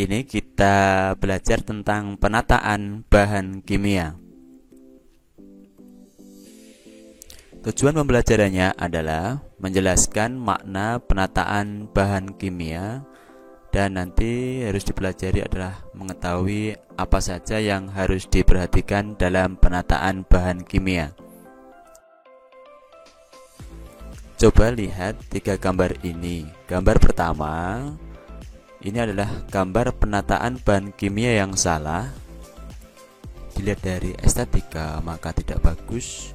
ini kita belajar tentang penataan bahan kimia. Tujuan pembelajarannya adalah menjelaskan makna penataan bahan kimia, dan nanti harus dipelajari adalah mengetahui apa saja yang harus diperhatikan dalam penataan bahan kimia. Coba lihat 3 gambar ini. Gambar pertama, ini adalah gambar penataan bahan kimia yang salah. Dilihat dari estetika maka tidak bagus.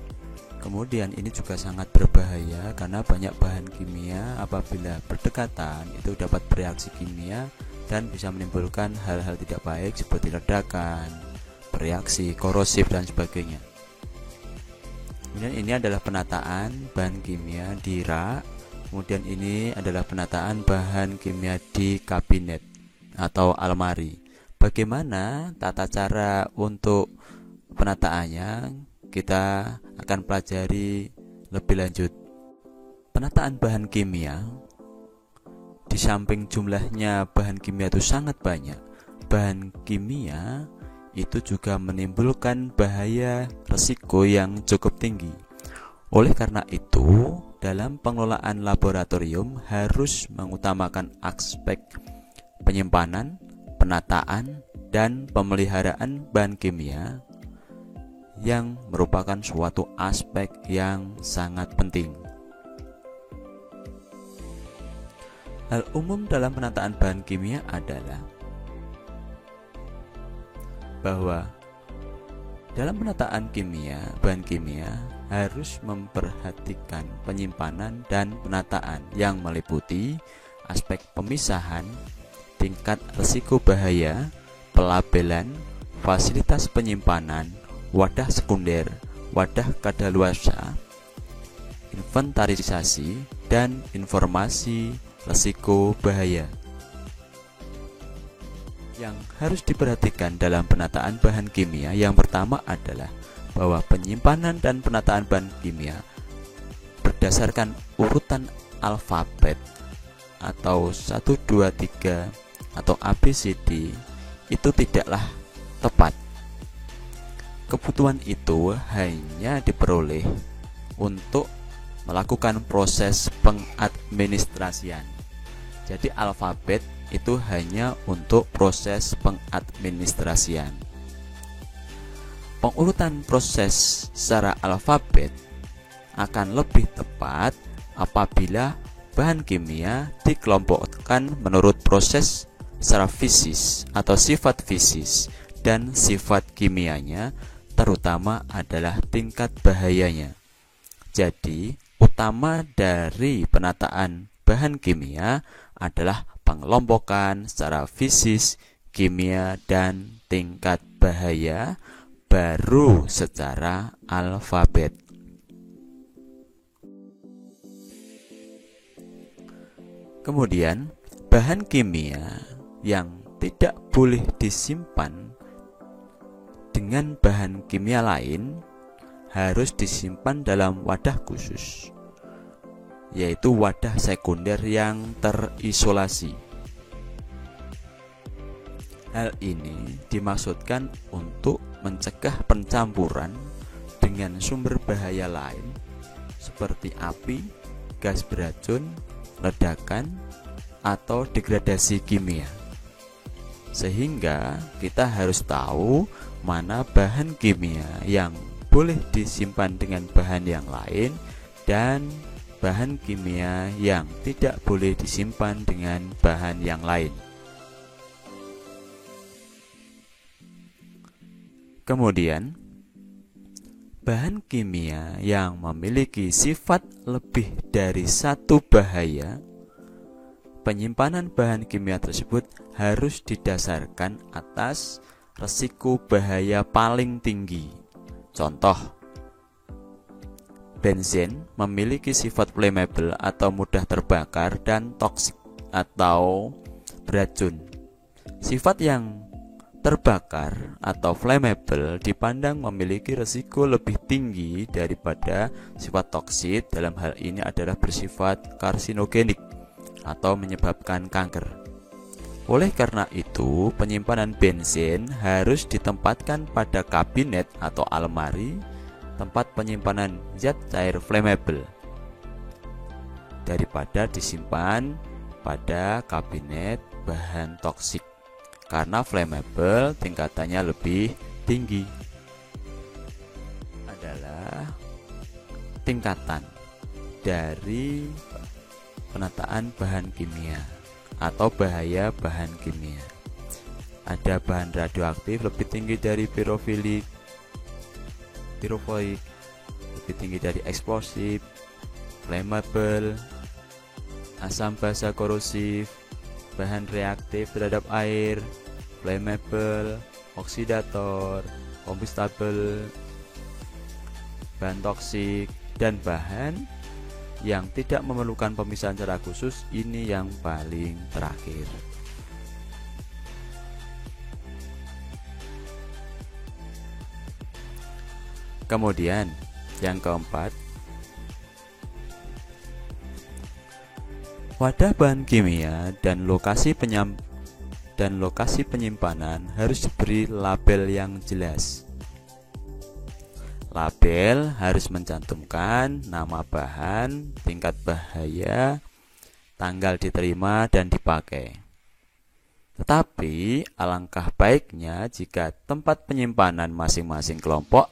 Kemudian ini juga sangat berbahaya karena banyak bahan kimia apabila berdekatan itu dapat bereaksi kimia dan bisa menimbulkan hal-hal tidak baik seperti ledakan, bereaksi korosif dan sebagainya. Kemudian ini adalah penataan bahan kimia di rak. Kemudian ini adalah penataan bahan kimia di kabinet atau almari. Bagaimana tata cara untuk penataannya? Kita akan pelajari lebih lanjut. Penataan bahan kimia, di samping jumlahnya bahan kimia itu sangat banyak, bahan kimia itu juga menimbulkan bahaya resiko yang cukup tinggi. Oleh karena itu, dalam pengelolaan laboratorium harus mengutamakan aspek penyimpanan, penataan, dan pemeliharaan bahan kimia yang merupakan suatu aspek yang sangat penting. Hal umum dalam penataan bahan kimia adalah bahwa dalam penataan bahan kimia harus memperhatikan penyimpanan dan penataan yang meliputi aspek pemisahan, tingkat risiko bahaya, pelabelan, fasilitas penyimpanan, wadah sekunder, wadah kadaluarsa, inventarisasi, dan informasi risiko bahaya. Yang harus diperhatikan dalam penataan bahan kimia yang pertama adalah bahwa penyimpanan dan penataan bahan kimia berdasarkan urutan alfabet atau 1, 2, 3 atau ABCD itu tidaklah tepat. Kebutuhan itu hanya diperoleh untuk melakukan proses pengadministrasian. Jadi alfabet itu hanya untuk proses pengadministrasian. Pengurutan proses secara alfabet akan lebih tepat apabila bahan kimia dikelompokkan menurut proses secara fisis atau sifat fisis dan sifat kimianya, terutama adalah tingkat bahayanya. Jadi, utama dari penataan bahan kimia adalah pengelompokan secara fisis, kimia, dan tingkat bahaya, baru secara alfabet. Kemudian, bahan kimia yang tidak boleh disimpan dengan bahan kimia lain harus disimpan dalam wadah khusus, yaitu wadah sekunder yang terisolasi. Hal ini dimaksudkan untuk mencegah pencampuran dengan sumber bahaya lain seperti api, gas beracun, ledakan, atau degradasi kimia. Sehingga kita harus tahu mana bahan kimia yang boleh disimpan dengan bahan yang lain dan bahan kimia yang tidak boleh disimpan dengan bahan yang lain. Kemudian, bahan kimia yang memiliki sifat lebih dari satu bahaya, penyimpanan bahan kimia tersebut harus didasarkan atas risiko bahaya paling tinggi. Contoh, bensin memiliki sifat flammable atau mudah terbakar dan toksik atau beracun. Sifat yang terbakar atau flammable dipandang memiliki risiko lebih tinggi daripada sifat toksik. Dalam hal ini adalah bersifat karsinogenik atau menyebabkan kanker. Oleh karena itu, penyimpanan bensin harus ditempatkan pada kabinet atau almari tempat penyimpanan zat cair flammable daripada disimpan pada kabinet bahan toksik, karena flammable tingkatannya lebih tinggi. Adalah tingkatan dari penataan bahan kimia atau bahaya bahan kimia. Ada bahan radioaktif lebih tinggi dari pirofoik, lebih tinggi dari eksplosif, flammable, asam basa korosif, bahan reaktif terhadap air, flammable, oksidator, combustible, bahan toksik, dan bahan yang tidak memerlukan pemisahan secara khusus. Ini yang paling terakhir. Kemudian yang keempat, wadah bahan kimia dan lokasi penyimpanan harus diberi label yang jelas. Label harus mencantumkan nama bahan, tingkat bahaya, tanggal diterima dan dipakai. Tetapi alangkah baiknya jika tempat penyimpanan masing-masing kelompok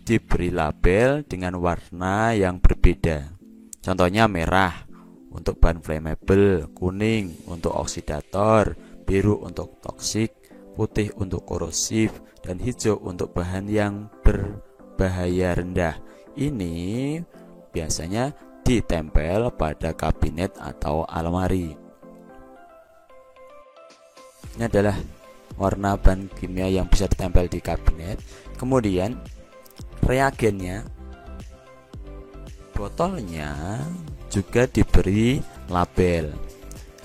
diberi label dengan warna yang berbeda. Contohnya merah untuk bahan flammable, kuning untuk oksidator, biru untuk toksik, putih untuk korosif, dan hijau untuk bahan yang berbahaya rendah. Ini biasanya ditempel pada kabinet atau almari. Ini adalah warna bahan kimia yang bisa ditempel di kabinet. Kemudian reagennya, botolnya juga diberi label.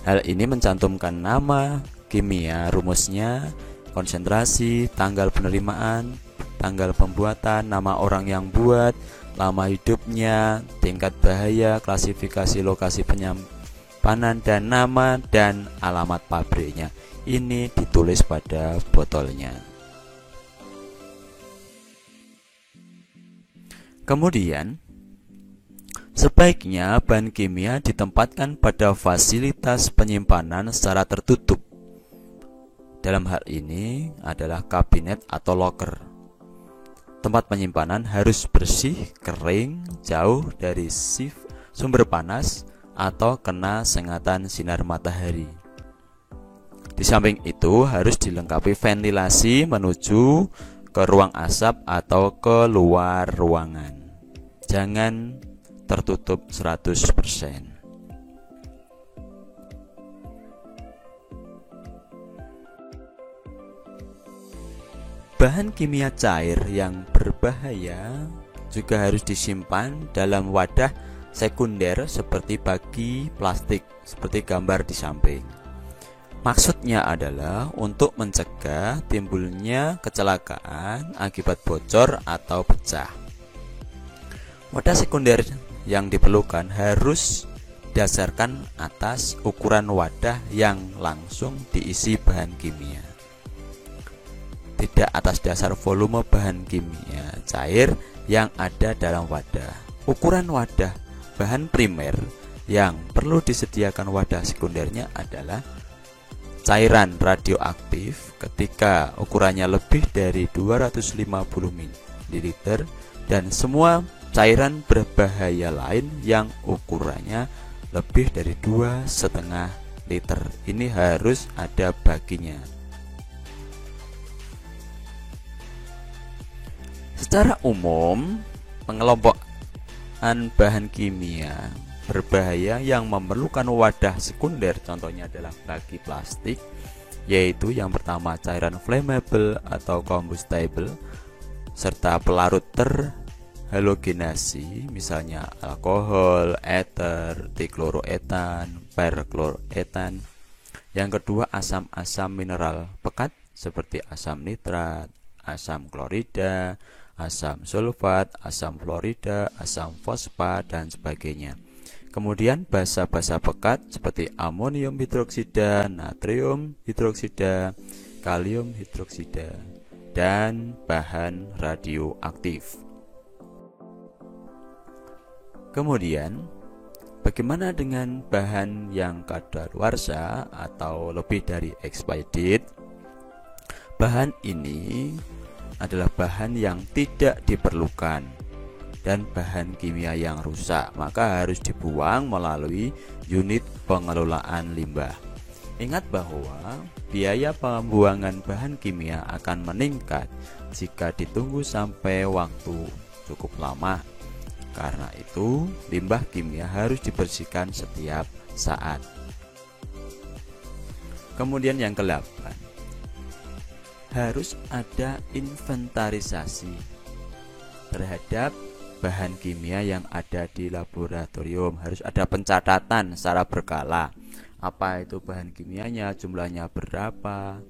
Hal ini mencantumkan nama kimia, rumusnya, konsentrasi, tanggal penerimaan, tanggal pembuatan, nama orang yang buat, lama hidupnya, tingkat bahaya, klasifikasi lokasi penyimpanan, dan nama dan alamat pabriknya. Ini ditulis pada botolnya. Kemudian sebaiknya bahan kimia ditempatkan pada fasilitas penyimpanan secara tertutup. Dalam hal ini adalah kabinet atau loker. Tempat penyimpanan harus bersih, kering, jauh dari sumber panas atau kena sengatan sinar matahari. Di samping itu harus dilengkapi ventilasi menuju ke ruang asap atau keluar ruangan. Jangan tertutup 100%. Bahan kimia cair yang berbahaya juga harus disimpan dalam wadah sekunder seperti bagi plastik, seperti gambar di samping. Maksudnya adalah untuk mencegah timbulnya kecelakaan akibat bocor atau pecah. Wadah sekunder yang diperlukan harus didasarkan atas ukuran wadah yang langsung diisi bahan kimia, tidak atas dasar volume bahan kimia cair yang ada dalam wadah. Ukuran wadah bahan primer yang perlu disediakan wadah sekundernya adalah cairan radioaktif ketika ukurannya lebih dari 250 ml dan semua cairan berbahaya lain yang ukurannya lebih dari 2,5 liter. Ini harus ada baginya. Secara umum, pengelompokan bahan kimia berbahaya yang memerlukan wadah sekunder contohnya adalah bagi plastik, yaitu yang pertama cairan flammable atau combustible serta pelarut terhalogenasi, misalnya alkohol, ether, dikloroetan, perkloroetan. Yang kedua asam-asam mineral pekat seperti asam nitrat, asam klorida, asam sulfat, asam fluorida, asam fosfat, dan sebagainya. Kemudian basa-basa pekat seperti amonium hidroksida, natrium hidroksida, kalium hidroksida, dan bahan radioaktif. Kemudian, bagaimana dengan bahan yang kadaluarsa atau lebih dari expired date? Bahan ini adalah bahan yang tidak diperlukan dan bahan kimia yang rusak, maka harus dibuang melalui unit pengelolaan limbah. Ingat bahwa biaya pembuangan bahan kimia akan meningkat jika ditunggu sampai waktu cukup lama. Karena itu, limbah kimia harus dibersihkan setiap saat. Kemudian yang ke-8, harus ada inventarisasi terhadap bahan kimia yang ada di laboratorium. Harus ada pencatatan secara berkala. Apa itu bahan kimianya, jumlahnya berapa.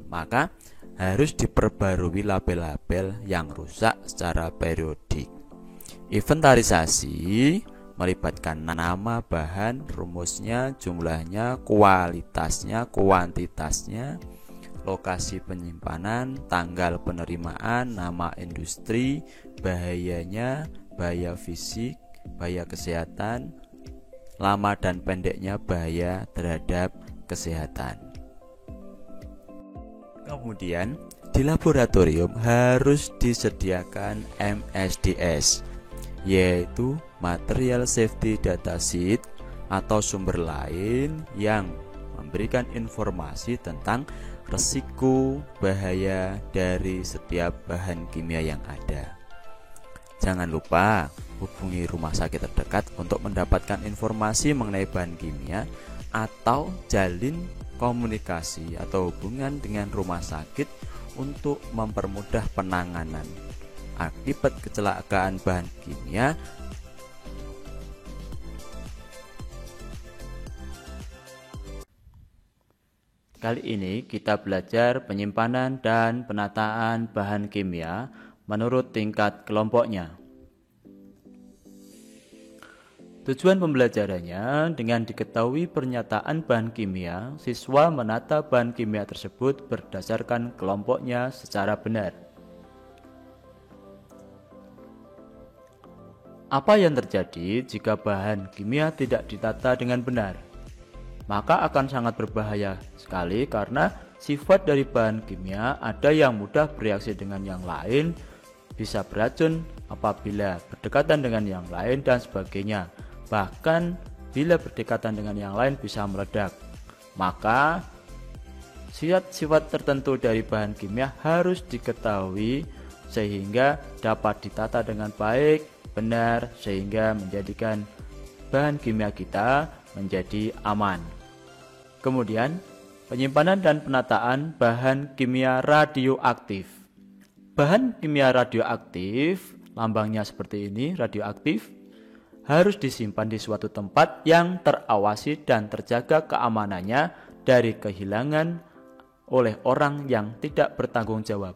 Maka harus diperbarui label-label yang rusak secara periodik. Inventarisasi melibatkan nama bahan, rumusnya, jumlahnya, kualitasnya, kuantitasnya, lokasi penyimpanan, tanggal penerimaan, nama industri, bahayanya, bahaya fisik, bahaya kesehatan, lama dan pendeknya bahaya terhadap kesehatan. Kemudian di laboratorium harus disediakan MSDS, yaitu Material Safety Data Sheet, atau sumber lain yang memberikan informasi tentang resiko bahaya dari setiap bahan kimia yang ada. Jangan lupa hubungi rumah sakit terdekat untuk mendapatkan informasi mengenai bahan kimia, atau jalin komunikasi atau hubungan dengan rumah sakit untuk mempermudah penanganan akibat kecelakaan bahan kimia. Kali ini kita belajar penyimpanan dan penataan bahan kimia menurut tingkat kelompoknya. Tujuan pembelajarannya, dengan diketahui pernyataan bahan kimia, siswa menata bahan kimia tersebut berdasarkan kelompoknya secara benar. Apa yang terjadi jika bahan kimia tidak ditata dengan benar? Maka akan sangat berbahaya sekali, karena sifat dari bahan kimia ada yang mudah bereaksi dengan yang lain, bisa beracun apabila berdekatan dengan yang lain, dan sebagainya. Bahkan bila berdekatan dengan yang lain bisa meledak. Maka sifat-sifat tertentu dari bahan kimia harus diketahui sehingga dapat ditata dengan baik, benar, sehingga menjadikan bahan kimia kita menjadi aman. Kemudian, penyimpanan dan penataan bahan kimia radioaktif. Bahan kimia radioaktif, lambangnya seperti ini, radioaktif, harus disimpan di suatu tempat yang terawasi dan terjaga keamanannya dari kehilangan oleh orang yang tidak bertanggung jawab.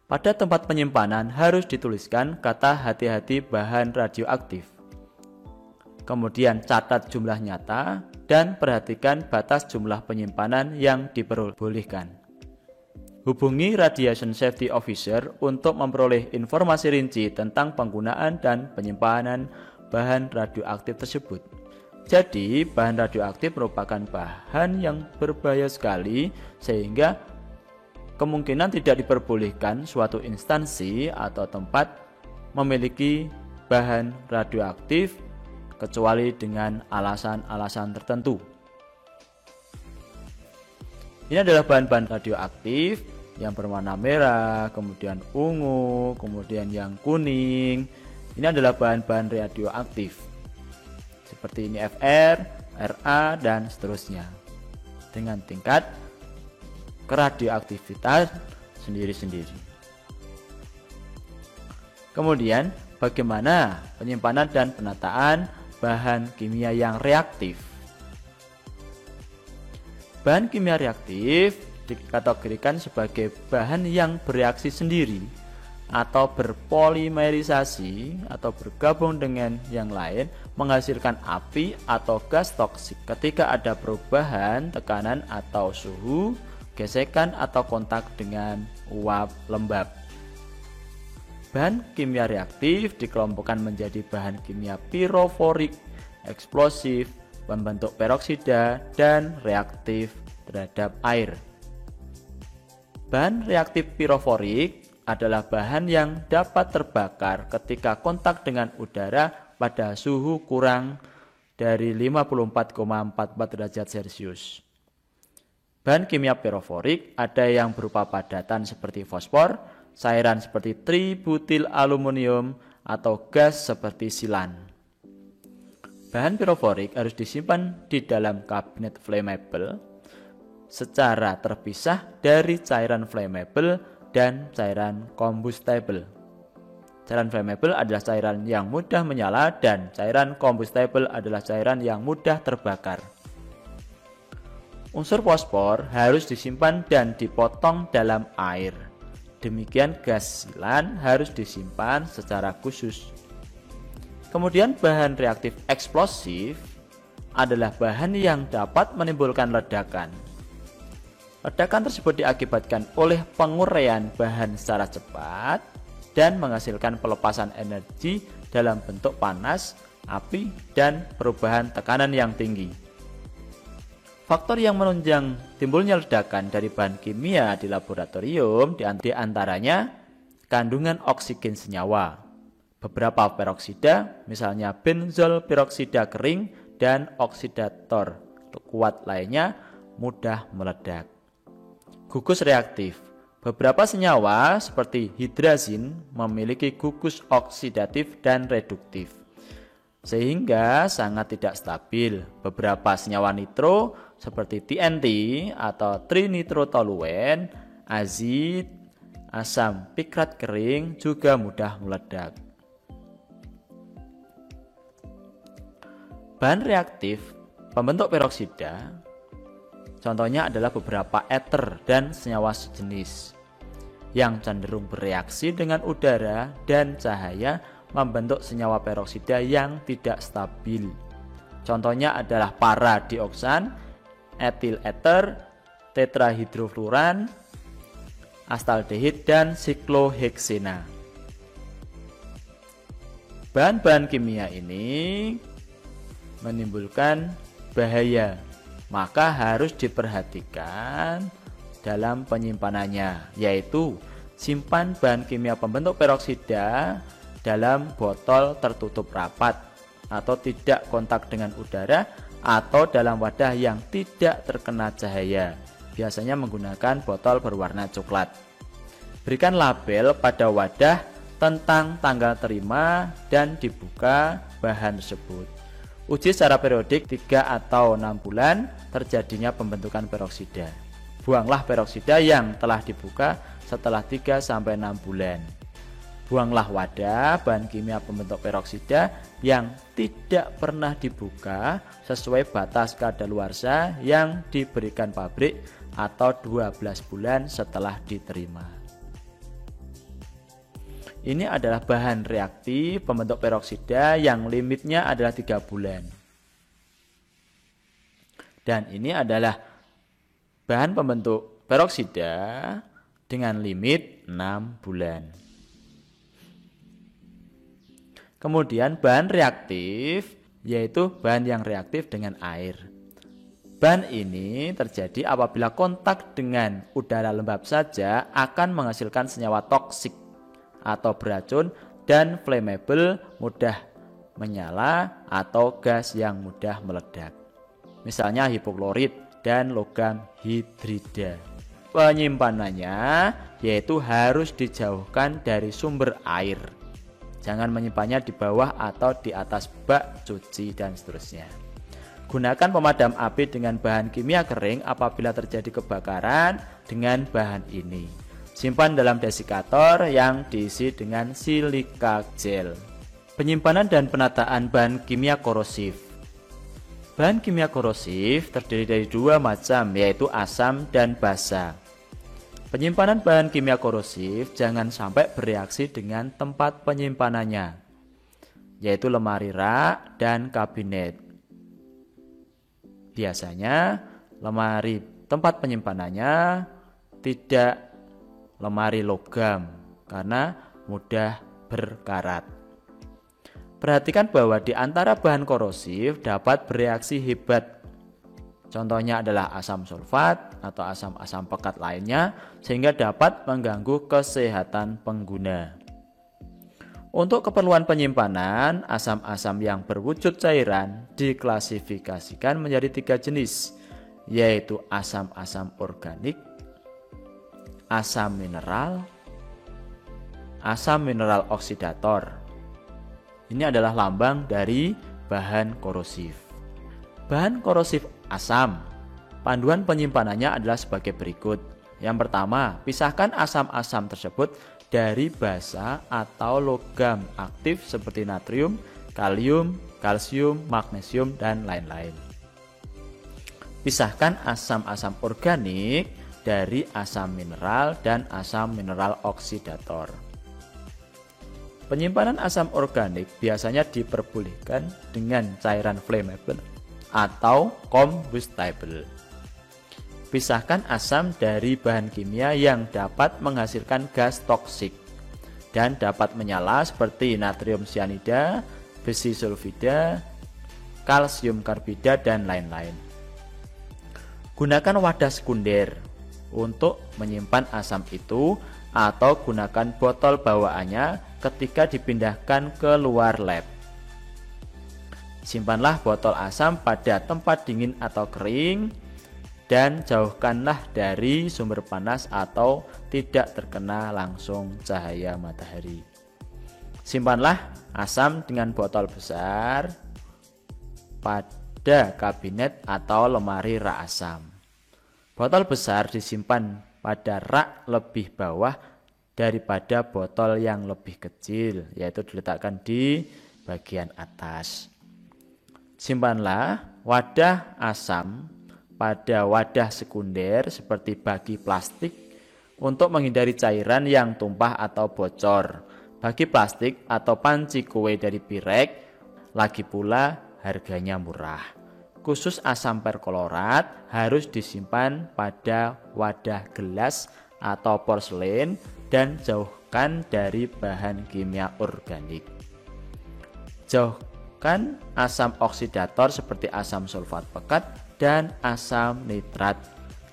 Pada tempat penyimpanan harus dituliskan kata hati-hati bahan radioaktif. Kemudian catat jumlah nyata dan perhatikan batas jumlah penyimpanan yang diperbolehkan. Hubungi Radiation Safety Officer untuk memperoleh informasi rinci tentang penggunaan dan penyimpanan bahan radioaktif tersebut. Jadi, bahan radioaktif merupakan bahan yang berbahaya sekali, sehingga kemungkinan tidak diperbolehkan suatu instansi atau tempat memiliki bahan radioaktif kecuali dengan alasan-alasan tertentu. Ini adalah bahan-bahan radioaktif yang berwarna merah, kemudian ungu, kemudian yang kuning. Ini adalah bahan-bahan radioaktif seperti ini Fr, Ra, dan seterusnya, dengan tingkat keradioaktivitas sendiri-sendiri. Kemudian, bagaimana penyimpanan dan penataan bahan kimia yang reaktif? Bahan kimia reaktif dikategorikan sebagai bahan yang bereaksi sendiri atau berpolimerisasi atau bergabung dengan yang lain menghasilkan api atau gas toksik ketika ada perubahan tekanan atau suhu, gesekan atau kontak dengan uap lembab. Bahan kimia reaktif dikelompokkan menjadi bahan kimia piroforik, eksplosif, pembentuk peroksida, dan reaktif terhadap air. Bahan reaktif piroforik adalah bahan yang dapat terbakar ketika kontak dengan udara pada suhu kurang dari 54,44 derajat Celcius. Bahan kimia piroforik ada yang berupa padatan seperti fosfor, cairan seperti tributil aluminium, atau gas seperti silan. Bahan piroforik harus disimpan di dalam kabinet flammable secara terpisah dari cairan flammable dan cairan combustible. Cairan flammable adalah cairan yang mudah menyala dan cairan combustible adalah cairan yang mudah terbakar. Unsur fosfor harus disimpan dan dipotong dalam air. Demikian gas silan harus disimpan secara khusus. Kemudian bahan reaktif eksplosif adalah bahan yang dapat menimbulkan ledakan. Ledakan tersebut diakibatkan oleh penguraian bahan secara cepat dan menghasilkan pelepasan energi dalam bentuk panas, api, dan perubahan tekanan yang tinggi. Faktor yang menunjang timbulnya ledakan dari bahan kimia di laboratorium di antaranya kandungan oksigen senyawa, beberapa peroksida, misalnya benzol peroksida kering, dan oksidator kuat lainnya mudah meledak. Gugus reaktif. Beberapa senyawa seperti hidrazin memiliki gugus oksidatif dan reduktif, sehingga sangat tidak stabil. Beberapa senyawa nitro seperti TNT atau trinitrotoluen, azid, asam pikrat kering juga mudah meledak. Bahan reaktif pembentuk peroksida contohnya adalah beberapa ether dan senyawa sejenis yang cenderung bereaksi dengan udara dan cahaya membentuk senyawa peroksida yang tidak stabil. Contohnya adalah paradioksan, etil ether, tetrahidrofluoran, astaldehid, dan sikloheksena. Bahan-bahan kimia ini menimbulkan bahaya, maka harus diperhatikan dalam penyimpanannya, yaitu simpan bahan kimia pembentuk peroksida dalam botol tertutup rapat atau tidak kontak dengan udara atau dalam wadah yang tidak terkena cahaya, biasanya menggunakan botol berwarna coklat. Berikan label pada wadah tentang tanggal terima dan dibuka bahan tersebut. Uji secara periodik 3 atau 6 bulan terjadinya pembentukan peroksida. Buanglah peroksida yang telah dibuka setelah 3 sampai 6 bulan. Buanglah wadah bahan kimia pembentuk peroksida yang tidak pernah dibuka sesuai batas kadaluarsa yang diberikan pabrik atau 12 bulan setelah diterima. Ini adalah bahan reaktif pembentuk peroksida yang limitnya adalah 3 bulan. Dan ini adalah bahan pembentuk peroksida dengan limit 6 bulan. Kemudian bahan reaktif yaitu bahan yang reaktif dengan air. Bahan ini terjadi apabila kontak dengan udara lembab saja akan menghasilkan senyawa toksik atau beracun dan flammable mudah menyala atau gas yang mudah meledak. Misalnya hipoklorit dan logam hidrida. Penyimpanannya yaitu harus dijauhkan dari sumber air. Jangan menyimpannya di bawah atau di atas bak cuci dan seterusnya. Gunakan pemadam api dengan bahan kimia kering apabila terjadi kebakaran dengan bahan ini. Simpan dalam desikator yang diisi dengan silika gel. Penyimpanan dan penataan bahan kimia korosif. Bahan kimia korosif terdiri dari 2 macam, yaitu asam dan basa. Penyimpanan bahan kimia korosif jangan sampai bereaksi dengan tempat penyimpanannya, yaitu lemari rak dan kabinet. Biasanya lemari tempat penyimpanannya tidak lemari logam karena mudah berkarat. Perhatikan bahwa di antara bahan korosif dapat bereaksi hebat. Contohnya adalah asam sulfat atau asam-asam pekat lainnya, sehingga dapat mengganggu kesehatan pengguna. Untuk keperluan penyimpanan, asam-asam yang berwujud cairan diklasifikasikan menjadi 3 jenis, yaitu asam-asam organik, asam mineral oksidator. Ini adalah lambang dari bahan korosif. Bahan korosif asam, panduan penyimpanannya adalah sebagai berikut. Yang pertama, pisahkan asam-asam tersebut dari basa atau logam aktif seperti natrium, kalium, kalsium, magnesium, dan lain-lain. Pisahkan asam-asam organik dari asam mineral dan asam mineral oksidator. Penyimpanan asam organik biasanya diperbolehkan dengan cairan flammable atau combustible. Pisahkan asam dari bahan kimia yang dapat menghasilkan gas toksik dan dapat menyala seperti natrium cyanida, besi sulfida, kalsium karbida, dan lain-lain. Gunakan wadah sekunder untuk menyimpan asam itu atau gunakan botol bawaannya ketika dipindahkan ke luar lab. Simpanlah botol asam pada tempat dingin atau kering dan jauhkanlah dari sumber panas atau tidak terkena langsung cahaya matahari. Simpanlah asam dengan botol besar pada kabinet atau lemari rak asam. Botol besar disimpan pada rak lebih bawah daripada botol yang lebih kecil, yaitu diletakkan di bagian atas. Simpanlah wadah asam pada wadah sekunder seperti bagi plastik untuk menghindari cairan yang tumpah atau bocor. Bagi plastik atau panci kue dari pirek, lagi pula harganya murah. Khusus asam perklorat harus disimpan pada wadah gelas atau porselen dan jauhkan dari bahan kimia organik. Jauhkan asam oksidator seperti asam sulfat pekat dan asam nitrat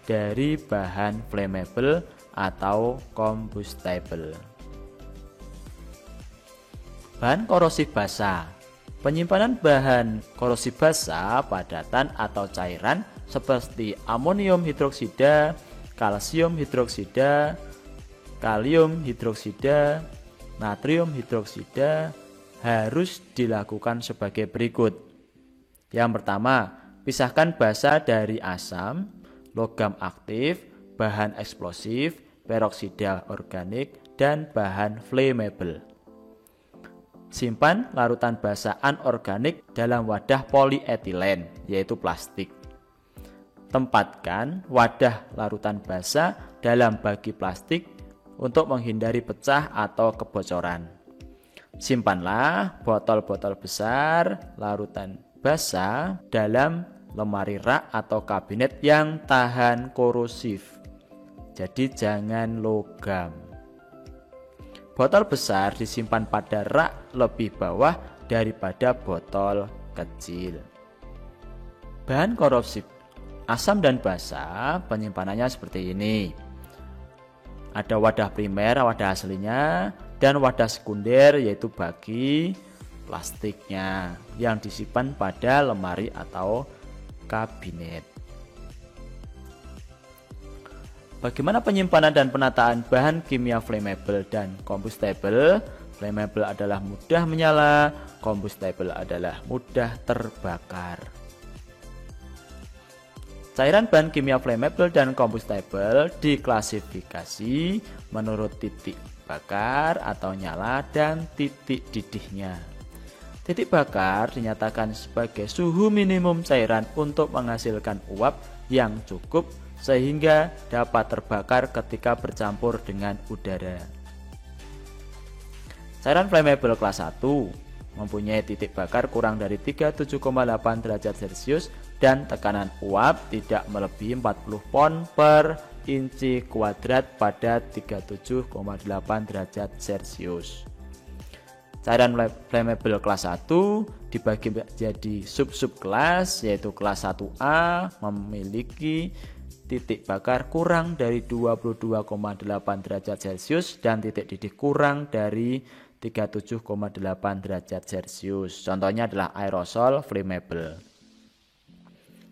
dari bahan flammable atau combustible. Bahan korosif basa. Penyimpanan bahan korosif basa padatan atau cairan seperti amonium hidroksida, kalsium hidroksida, kalium hidroksida, natrium hidroksida harus dilakukan sebagai berikut. Yang pertama, pisahkan basa dari asam, logam aktif, bahan eksplosif, peroksida organik, dan bahan flammable. Simpan larutan basa anorganik dalam wadah polietilen, yaitu plastik. Tempatkan wadah larutan basa dalam bagi plastik untuk menghindari pecah atau kebocoran. Simpanlah botol-botol besar larutan basa dalam lemari rak atau kabinet yang tahan korosif. Jadi jangan logam. Botol besar disimpan pada rak lebih bawah daripada botol kecil. Bahan korosif asam dan basa penyimpanannya seperti ini. Ada wadah primer, wadah aslinya, dan wadah sekunder yaitu bagi plastiknya yang disimpan pada lemari atau kabinet. Bagaimana penyimpanan dan penataan bahan kimia flammable dan combustible? Flammable adalah mudah menyala, combustible adalah mudah terbakar. Cairan bahan kimia flammable dan combustible diklasifikasi menurut titik bakar atau nyala dan titik didihnya. Titik bakar dinyatakan sebagai suhu minimum cairan untuk menghasilkan uap yang cukup sehingga dapat terbakar ketika bercampur dengan udara. Cairan flammable kelas 1 mempunyai titik bakar kurang dari 37,8 derajat Celcius dan tekanan uap tidak melebihi 40 pound per inci kuadrat pada 37,8 derajat Celcius. Cairan flammable kelas 1 dibagi menjadi sub-sub kelas, yaitu kelas 1A memiliki titik bakar kurang dari 22,8 derajat Celcius dan titik didih kurang dari 37,8 derajat Celcius. Contohnya adalah aerosol flammable.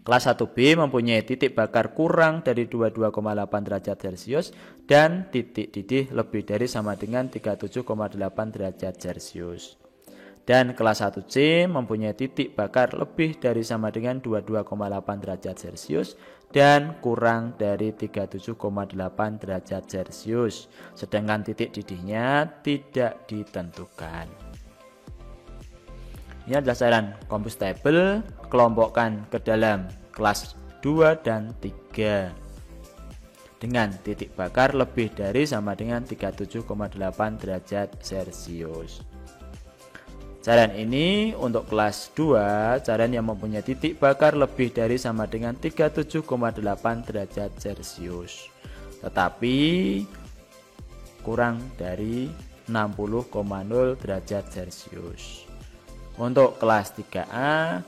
Kelas 1B mempunyai titik bakar kurang dari 22,8 derajat Celcius dan titik didih lebih dari sama dengan 37,8 derajat Celcius. Dan kelas 1C mempunyai titik bakar lebih dari sama dengan 22,8 derajat Celcius dan kurang dari 37,8 derajat Celcius. Sedangkan titik didihnya tidak ditentukan. Ini adalah cairan combustible, kelompokkan ke dalam kelas 2 dan 3 dengan titik bakar lebih dari sama dengan 37,8 derajat Celcius. Cairan ini untuk kelas 2, cairan yang mempunyai titik bakar lebih dari sama dengan 37,8 derajat Celcius, tetapi kurang dari 60,0 derajat Celcius. Untuk kelas 3A,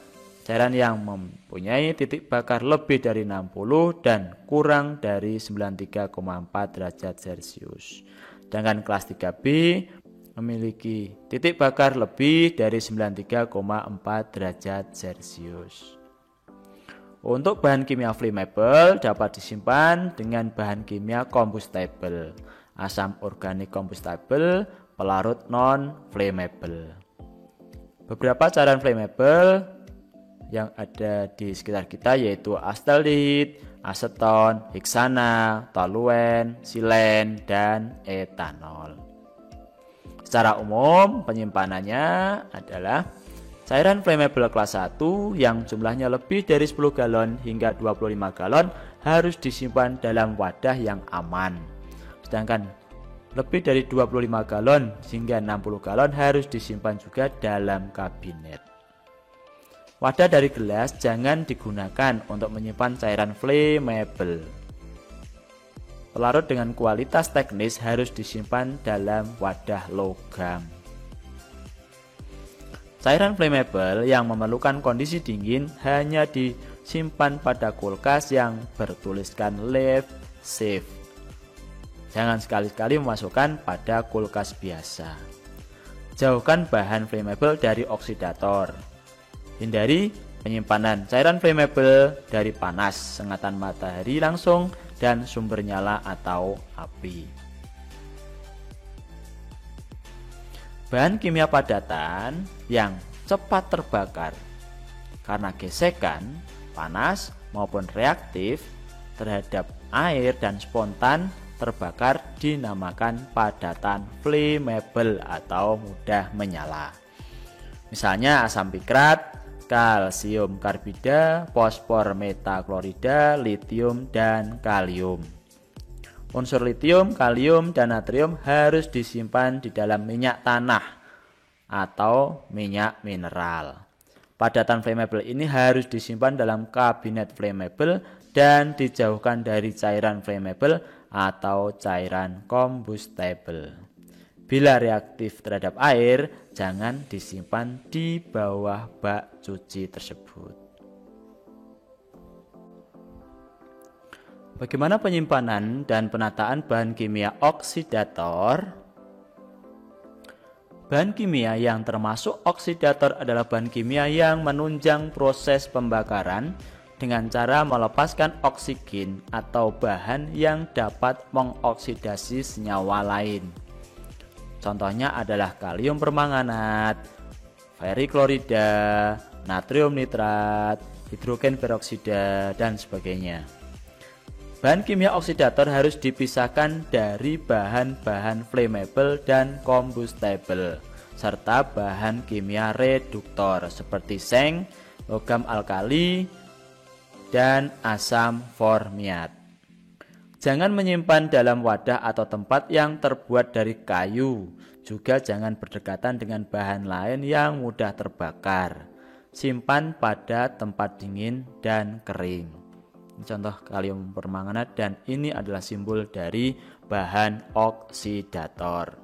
cairan yang mempunyai titik bakar lebih dari 60 dan kurang dari 93,4 derajat Celcius. Sedangkan kelas 3B memiliki titik bakar lebih dari 93,4 derajat Celcius. Untuk bahan kimia flammable dapat disimpan dengan bahan kimia combustible, asam organik combustible, pelarut non-flammable. Beberapa cairan flammable yang ada di sekitar kita yaitu astaldehyde, aseton, heksana, toluen, silen, dan etanol. Secara umum penyimpanannya adalah cairan flammable kelas 1 yang jumlahnya lebih dari 10 galon hingga 25 galon harus disimpan dalam wadah yang aman. Sedangkan lebih dari 25 galon hingga 60 galon harus disimpan juga dalam kabinet. Wadah dari gelas jangan digunakan untuk menyimpan cairan flammable. Pelarut dengan kualitas teknis harus disimpan dalam wadah logam. Cairan flammable yang memerlukan kondisi dingin hanya disimpan pada kulkas yang bertuliskan live safe. Jangan sekali-kali memasukkan pada kulkas biasa. Jauhkan bahan flammable dari oksidator. Hindari penyimpanan cairan flammable dari panas, sengatan matahari langsung, dan sumber nyala atau api. Bahan kimia padatan yang cepat terbakar karena gesekan, panas, maupun reaktif terhadap air dan spontan terbakar dinamakan padatan flammable atau mudah menyala. Misalnya asam pikrat, kalsium karbida, fosfor metaklorida, litium, dan kalium. Unsur litium, kalium, dan natrium harus disimpan di dalam minyak tanah atau minyak mineral. Padatan flammable ini harus disimpan dalam kabinet flammable dan dijauhkan dari cairan flammable atau cairan combustible. Bila reaktif terhadap air, jangan disimpan di bawah bak cuci tersebut. Bagaimana penyimpanan dan penataan bahan kimia oksidator? Bahan kimia yang termasuk oksidator adalah bahan kimia yang menunjang proses pembakaran dengan cara melepaskan oksigen atau bahan yang dapat mengoksidasi senyawa lain. Contohnya adalah kalium permanganat, feriklorida, natrium nitrat, hidrogen peroksida, dan sebagainya. Bahan kimia oksidator harus dipisahkan dari bahan-bahan flammable dan combustible, serta bahan kimia reduktor seperti seng, logam alkali, dan asam formiat. Jangan menyimpan dalam wadah atau tempat yang terbuat dari kayu. Juga jangan berdekatan dengan bahan lain yang mudah terbakar. Simpan pada tempat dingin dan kering. Ini contoh kalium permanganat dan ini adalah simbol dari bahan oksidator.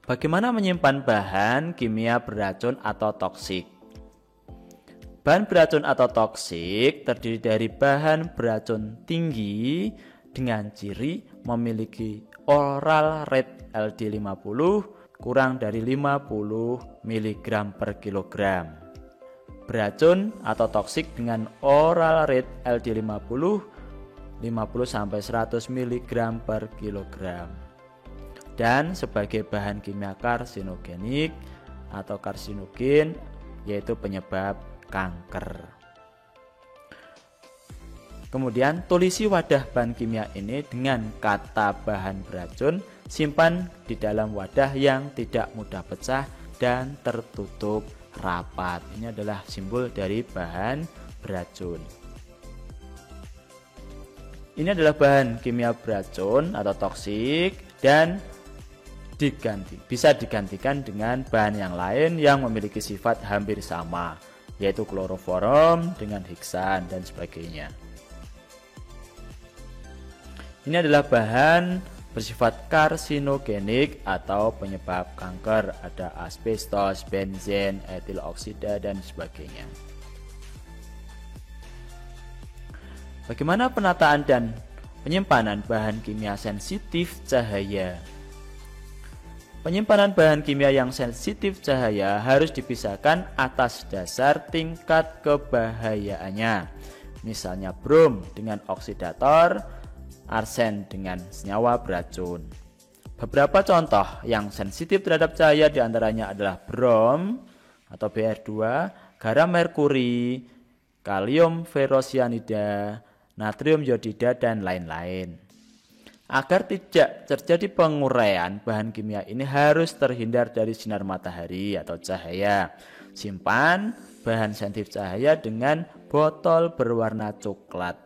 Bagaimana menyimpan bahan kimia beracun atau toksik? Bahan beracun atau toksik terdiri dari bahan beracun tinggi dengan ciri memiliki oral rate LD50 kurang dari 50 mg per kilogram. Beracun atau toksik dengan oral rate LD50 50 sampai 100 mg per kilogram. Dan sebagai bahan kimia karsinogenik atau karsinogen yaitu penyebab kanker. Kemudian tulisi wadah bahan kimia ini dengan kata bahan beracun, simpan di dalam wadah yang tidak mudah pecah dan tertutup rapat. Ini adalah simbol dari bahan beracun. Ini adalah bahan kimia beracun atau toksik dan bisa digantikan dengan bahan yang lain yang memiliki sifat hampir sama, yaitu kloroform dengan heksan dan sebagainya. Ini adalah bahan bersifat karsinogenik atau penyebab kanker. Ada asbestos, benzen, etil oksida dan sebagainya. Bagaimana penataan dan penyimpanan bahan kimia sensitif cahaya? Penyimpanan bahan kimia yang sensitif cahaya harus dipisahkan atas dasar tingkat kebahayaannya. Misalnya brom dengan oksidator, arsen dengan senyawa beracun. Beberapa contoh yang sensitif terhadap cahaya diantaranya adalah brom atau Br2, garam merkuri, kalium ferrosianida, natrium iodida, dan lain-lain. Agar tidak terjadi penguraian, bahan kimia ini harus terhindar dari sinar matahari atau cahaya. Simpan bahan sensitif cahaya dengan botol berwarna coklat.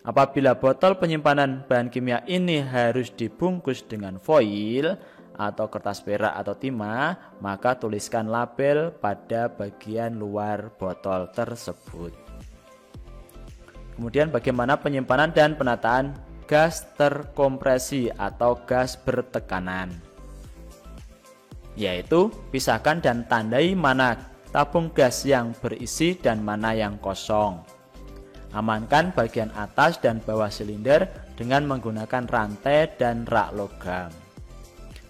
Apabila botol penyimpanan bahan kimia ini harus dibungkus dengan foil atau kertas perak atau timah, maka tuliskan label pada bagian luar botol tersebut. Kemudian bagaimana penyimpanan dan penataan gas terkompresi atau gas bertekanan? Yaitu pisahkan dan tandai mana tabung gas yang berisi dan mana yang kosong. Amankan bagian atas dan bawah silinder dengan menggunakan rantai dan rak logam.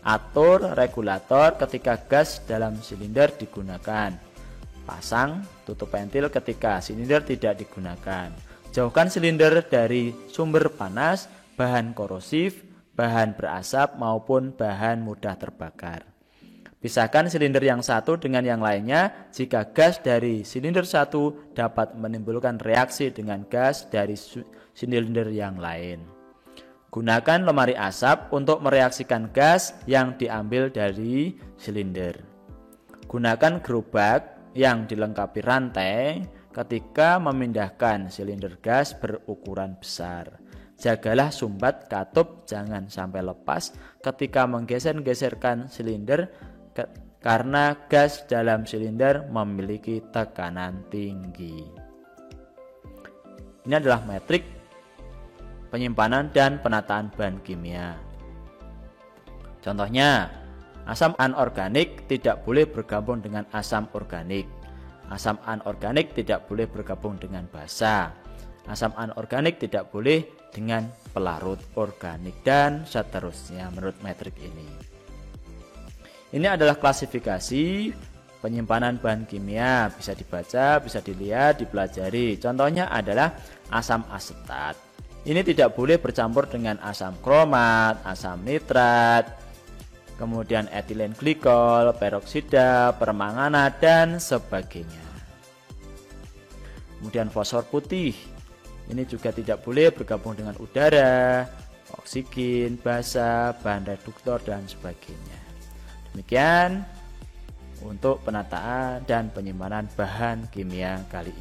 Atur regulator ketika gas dalam silinder digunakan. Pasang tutup ventil ketika silinder tidak digunakan. Jauhkan silinder dari sumber panas, bahan korosif, bahan berasap maupun bahan mudah terbakar. Pisahkan silinder yang satu dengan yang lainnya jika gas dari silinder satu dapat menimbulkan reaksi dengan gas dari silinder yang lain. Gunakan lemari asap untuk mereaksikan gas yang diambil dari silinder. Gunakan gerobak yang dilengkapi rantai ketika memindahkan silinder gas berukuran besar. Jagalah sumbat katup jangan sampai lepas ketika menggeser-geserkan silinder karena gas dalam silinder memiliki tekanan tinggi. Ini adalah metrik penyimpanan dan penataan bahan kimia. Contohnya, asam anorganik tidak boleh bergabung dengan asam organik. Asam anorganik tidak boleh bergabung dengan basa. Asam anorganik tidak boleh dengan pelarut organik dan seterusnya menurut metrik ini. Ini adalah klasifikasi penyimpanan bahan kimia, bisa dibaca, bisa dilihat, dipelajari. Contohnya adalah asam asetat. Ini tidak boleh bercampur dengan asam kromat, asam nitrat, kemudian etilen glikol, peroksida, permanganat, dan sebagainya. Kemudian fosfor putih. Ini juga tidak boleh bergabung dengan udara, oksigen, basa, bahan reduktor, dan sebagainya. Demikian untuk penataan dan penyimpanan bahan kimia kali ini.